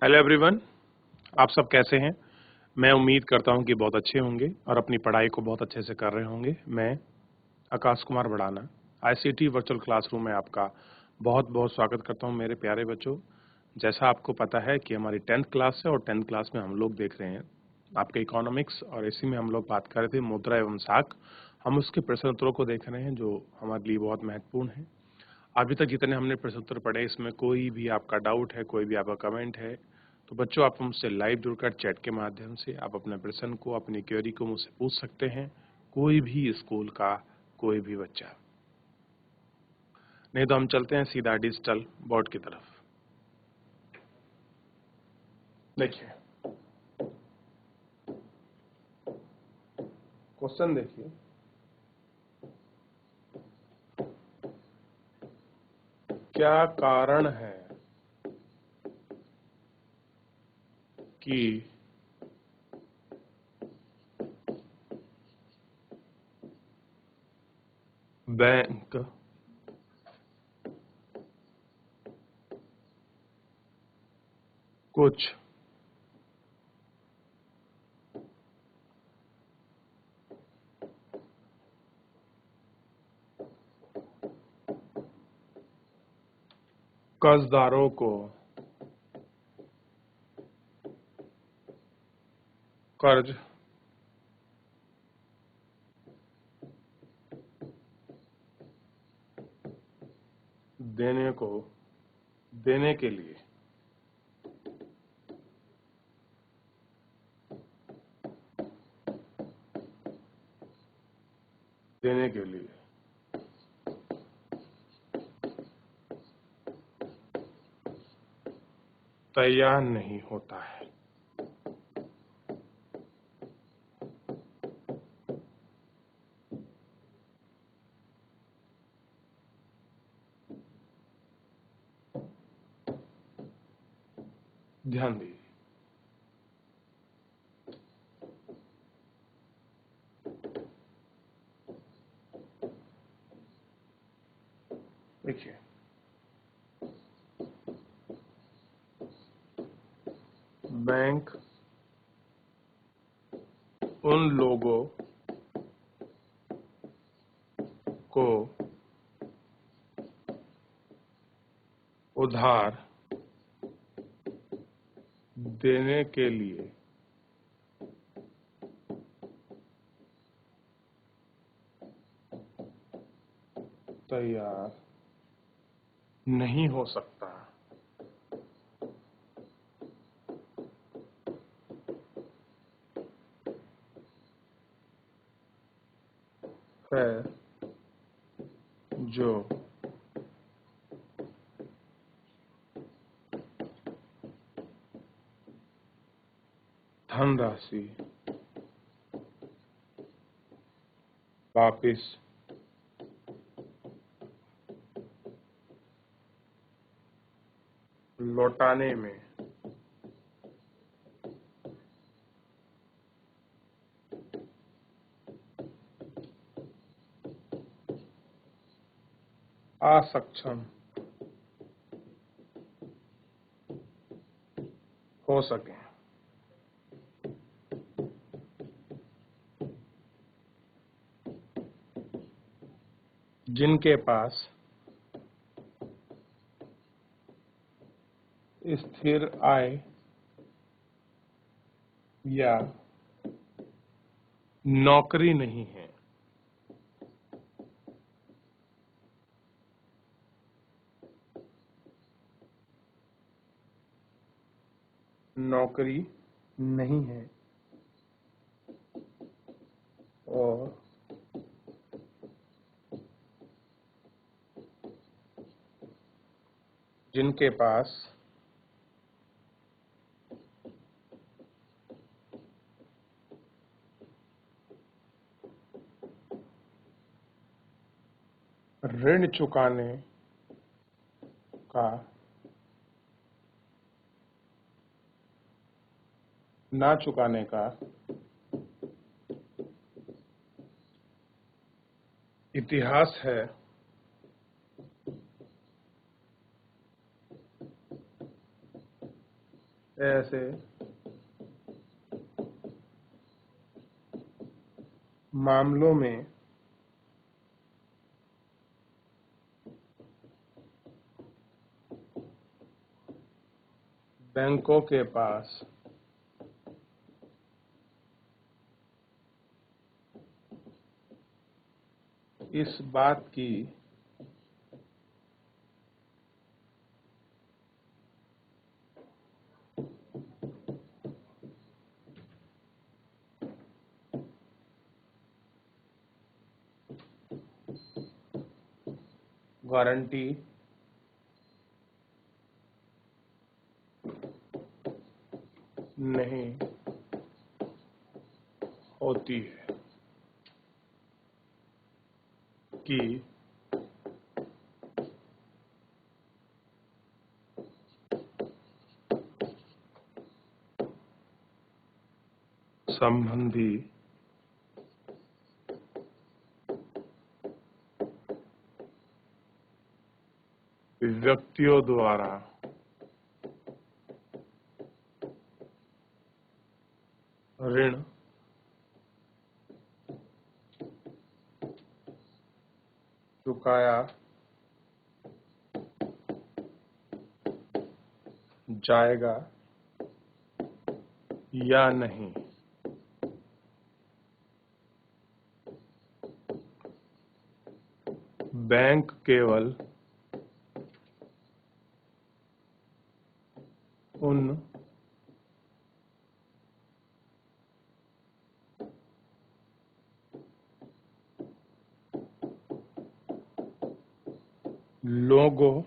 Hello everyone, आप सब कैसे हैं? मैं उम्मीद करता हूं कि बहुत अच्छे होंगे और अपनी पढ़ाई को बहुत अच्छे से कर रहे होंगे। मैं Akash Kumar Badana ICT virtual classroom में आपका बहुत बहुत स्वागत करता हूं मेरे प्यारे बच्चों। जैसा आपको पता है कि हमारी 10th क्लास है और 10th क्लास में हम लोग देख रहे हैं आपके इकोनॉमिक्स, और इसी में हम लोग बात कर रहे थे मुद्रा एवं साख। हम उसके प्रश्न उत्तरों को देख रहे हैं जो हमारे लिए बहुत महत्वपूर्ण है। अभी तक जितने हमने प्रश्न उत्तर पढ़े, इसमें कोई भी आपका डाउट है, कोई भी आपका कमेंट है, तो बच्चों आप हमसे लाइव जुड़कर चैट के माध्यम से आप अपने प्रश्न को, अपनी क्वेरी को मुझसे पूछ सकते हैं। कोई भी स्कूल का कोई भी बच्चा। नहीं तो हम चलते हैं सीधा डिजिटल बोर्ड की तरफ। देखिए क्वेश्चन, देखिए क्या कारण है कि बैंक कुछ कर्जदारों को कर्ज देने के लिए तैयार नहीं होता है। ध्यान दीजिए, देखिए बैंक उन लोगों को उधार देने के लिए तैयार नहीं हो सकता है, जो धनराशि वापिस लौटाने में असक्षम हो सके, जिनके पास स्थिर आय या नौकरी नहीं है। नौकरी नहीं है और जिनके पास ऋण चुकाने का ना चुकाने का इतिहास है, ऐसे मामलों में बैंकों के पास इस बात की गारंटी नहीं होती है कि संबंधी व्यक्तियों द्वारा ऋण चुकाया जाएगा या नहीं। बैंक केवल उन लोगों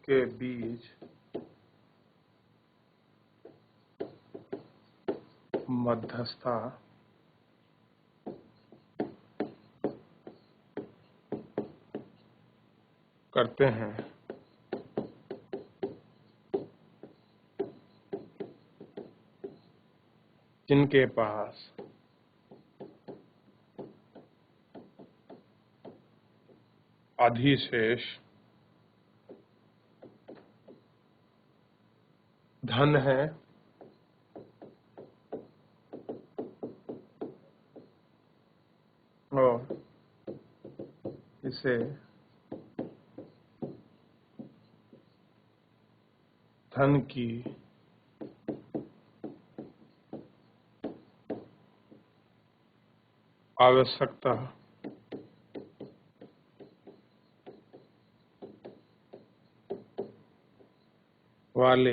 के बीच मध्यस्थता करते हैं जिनके पास अधिशेष धन है और इसे धन की आवश्यकता वाले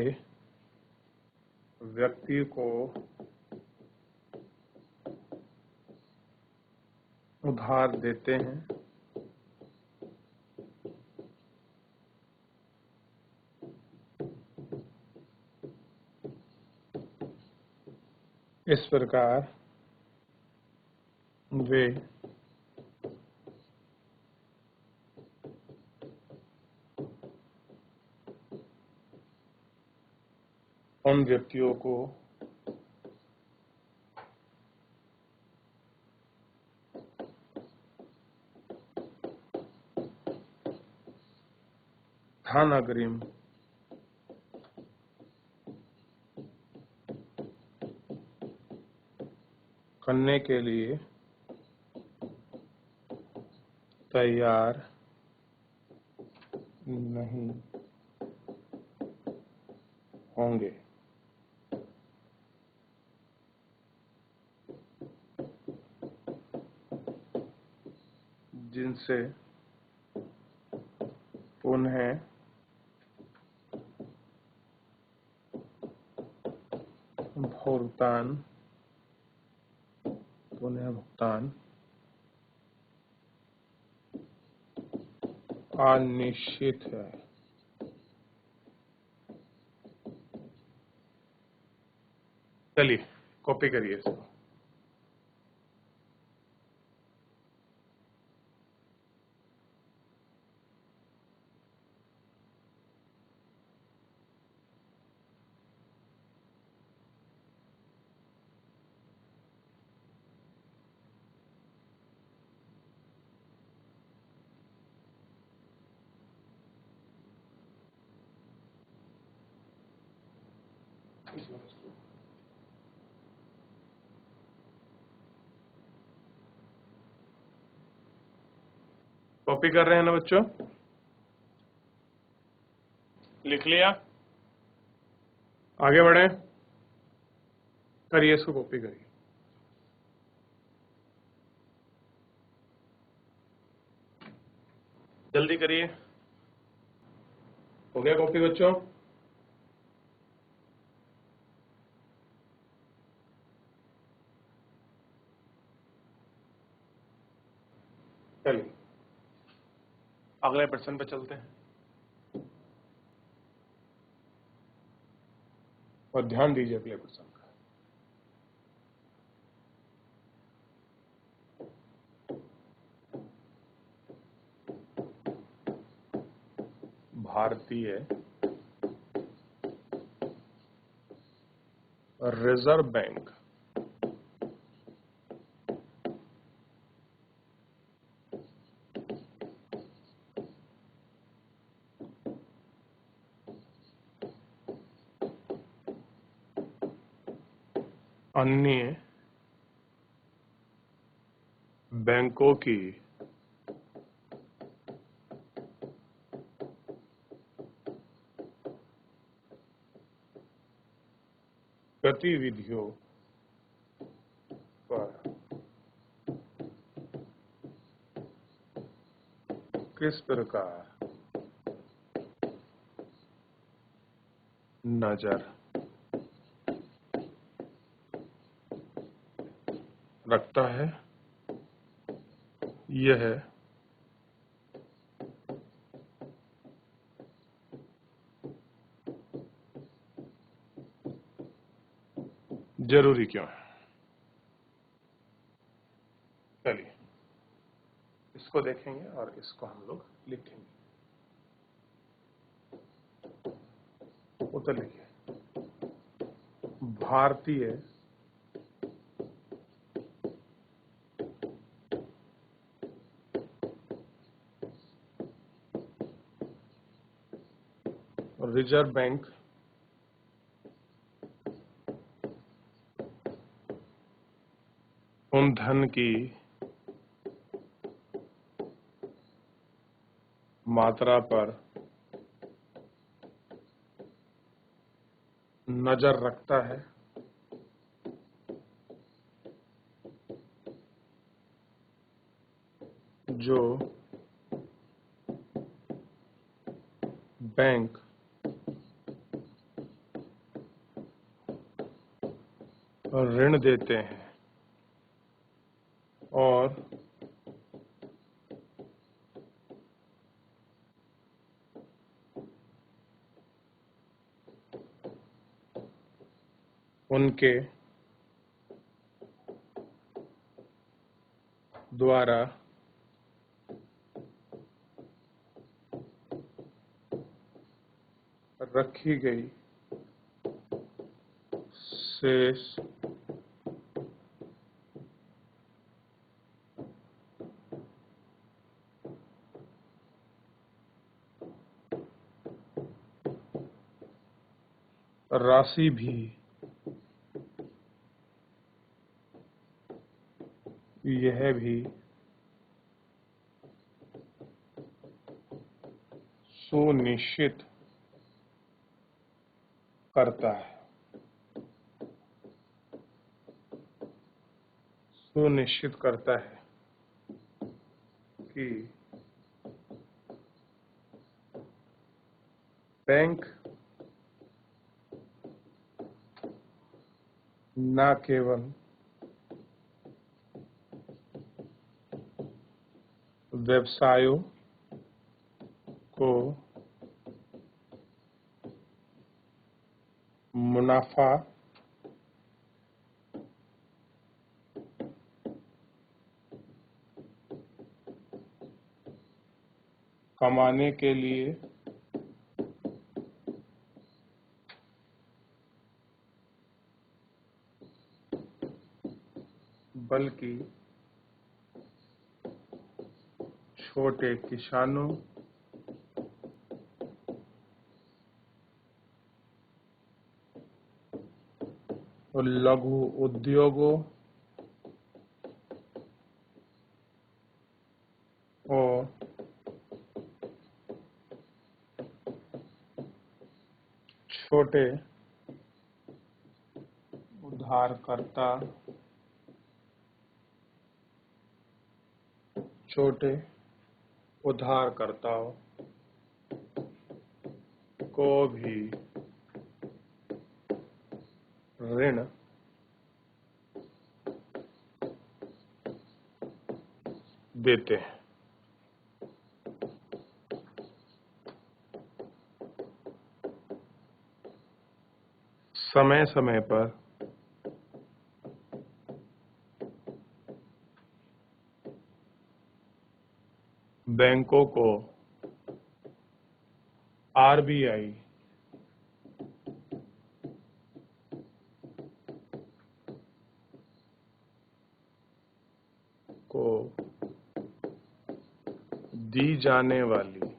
व्यक्ति को उधार देते हैं। इस प्रकार वे उन व्यक्तियों को धन अग्रिम करने के लिए तैयार नहीं होंगे। जिनसे उन्हें पुनः भुगतान अनिश्चित है। चलिए कॉपी करिए इसको। कॉपी कर रहे हैं ना बच्चों? लिख लिया? आगे बढ़े, करिए, इसको कॉपी करिए। जल्दी करिए। हो गया कॉपी बच्चों? चलिए अगले प्रश्न पे चलते हैं और ध्यान दीजिए अगले प्रश्न का। भारतीय रिजर्व बैंक अन्य बैंकों की गतिविधियों पर किस प्रकार नजर रखता है, यह जरूरी क्यों है? चलिए इसको देखेंगे और इसको हम लोग लिखेंगे। उत्तर लिखिए। भारतीय रिजर्व बैंक उन धन की मात्रा पर नजर रखता है जो बैंक ऋण देते हैं और उनके द्वारा रखी गई शेष राशि भी यह भी सुनिश्चित करता है, सुनिश्चित करता है कि बैंक न केवल व्यवसायों को मुनाफा कमाने के लिए बल्कि छोटे किसानों लघु उद्योगों और छोटे उधारकर्ताओं को भी ऋण देते हैं। समय समय पर बैंकों को आरबीआई को दी जाने वाली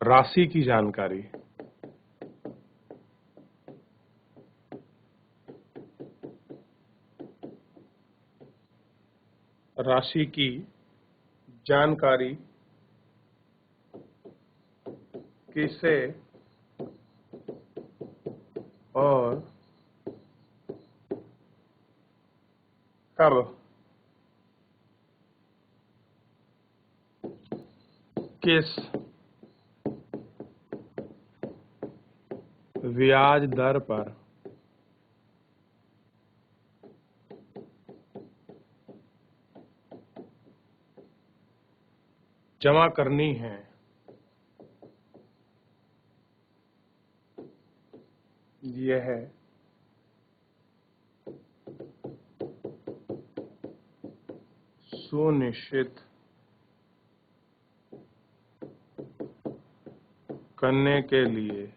राशि की जानकारी किसे और कब किस ब्याज दर पर जमा करनी है, यह सुनिश्चित करने के लिए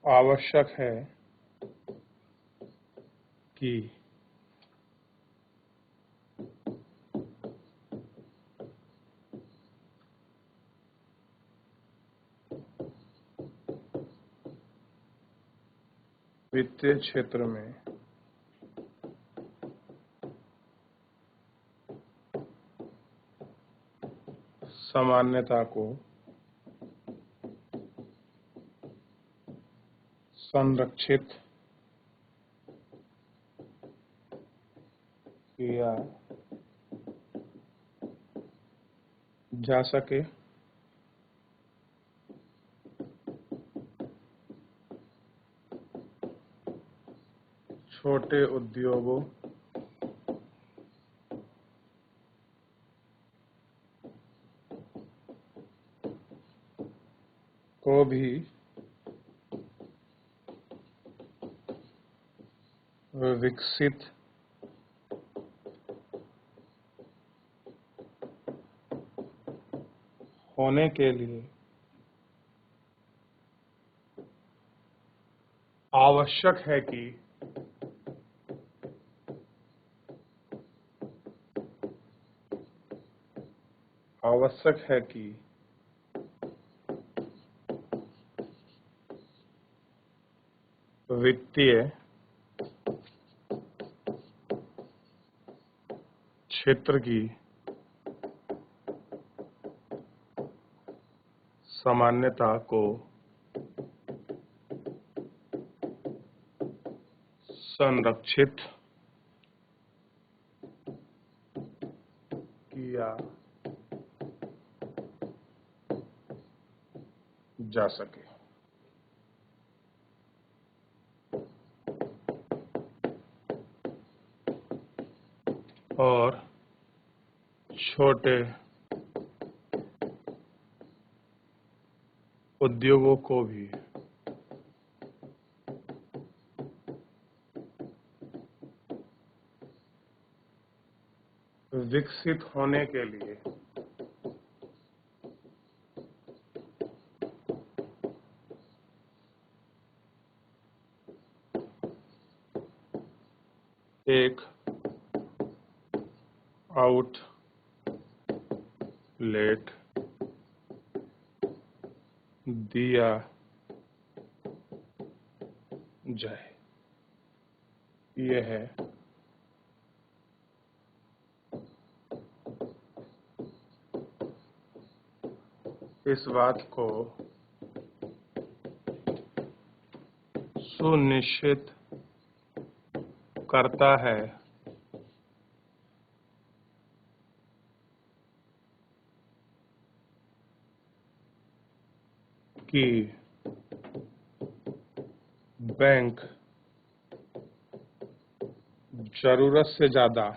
आवश्यक है कि वित्तीय क्षेत्र में सामान्यता को संरक्षित किया जा सके। छोटे उद्योगों को भी विकसित होने के लिए आवश्यक है कि वित्तीय क्षेत्र की सामान्यता को संरक्षित किया जा सके और छोटे उद्योगों को भी विकसित होने के लिए एक आउटलेट दिया जाए। यह इस बात को सुनिश्चित करता है कि बैंक जरूरत से ज्यादा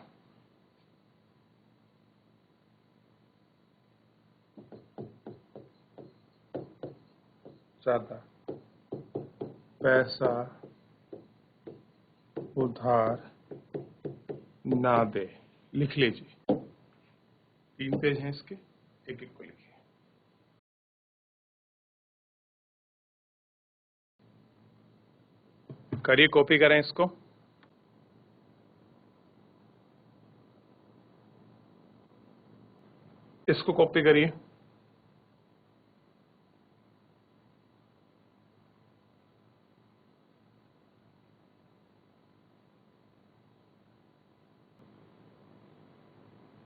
पैसा उधार ना दे। लिख लीजिए, 3 पेज हैं इसके, एक एक को लिखिए। करिए, कॉपी करें इसको। इसको कॉपी करिए।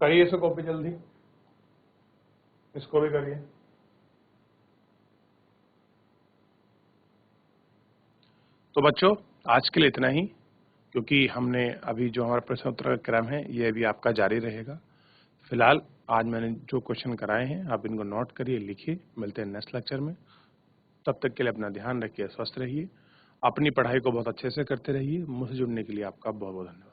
करिए इसको कॉपी जल्दी। इसको भी करिए। तो बच्चों, आज के लिए इतना ही, क्योंकि हमने अभी जो हमारा प्रश्न उत्तर का क्रम है ये अभी आपका जारी रहेगा। फिलहाल आज मैंने जो क्वेश्चन कराए हैं आप इनको नोट करिए, लिखिए। मिलते हैं नेक्स्ट लेक्चर में। तब तक के लिए अपना ध्यान रखिए, स्वस्थ रहिए, अपनी पढ़ाई को बहुत अच्छे से करते रहिए। मुझसे जुड़ने के लिए आपका बहुत बहुत धन्यवाद।